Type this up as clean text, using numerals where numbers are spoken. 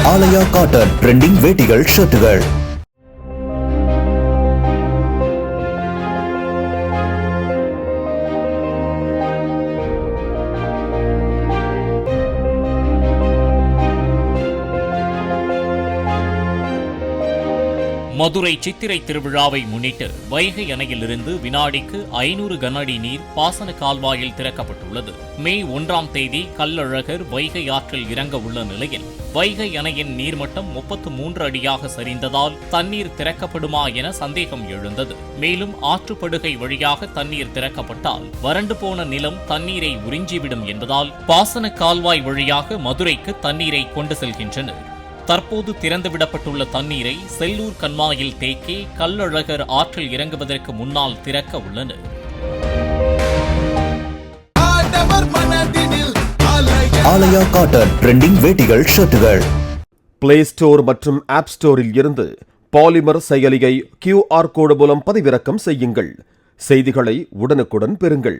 ஆலயா cotton trending வேட்டிகள் ஷர்ட்டுகள். Madurai சித்திரை திருவிழாவை முன்னிட்டு வைகை அணையிலிருந்து வினாடிக்கு 500 கன அடி நீர் பாசன கால்வாயில் திறக்கப்பட்டுள்ளது. மே 1ஆம் தேதி கள்ளழகர் வைகை ஆற்றில் இறங்க உள்ள நிலையில் வைகை அணையின் நீர்மட்டம் 33 அடியாக சரிந்ததால் தண்ணீர் திறக்கப்படுமா என சந்தேகம் எழுந்தது. மேலும் ஆற்றுப்படுகை வழியாக தண்ணீர் திறக்கப்பட்டால் வறண்டு போன நிலம் தண்ணீரை உறிஞ்சிவிடும் என்பதால் பாசன கால்வாய் வழியாக மதுரைக்கு தண்ணீரை கொண்டு செல்கின்றனர். தற்போது திறந்துவிடப்பட்டுள்ள தண்ணீரை செல்லூர் கண்மாயில் தேக்கி கள்ளழகர் ஆற்றில் இறங்குவதற்கு முன்னால் திறக்க உள்ளனர். ஆலயா காட்டன் ட்ரெண்டிங் வேட்டிகள் ஷர்ட்டுகள். பிளே ஸ்டோர் மற்றும் ஆப் ஸ்டோரில் இருந்து பாலிமர் செயலியை QR கோடு மூலம் பதிவிறக்கம் செய்யுங்கள். செய்திகளை உடனுக்குடன் பெறுங்கள்.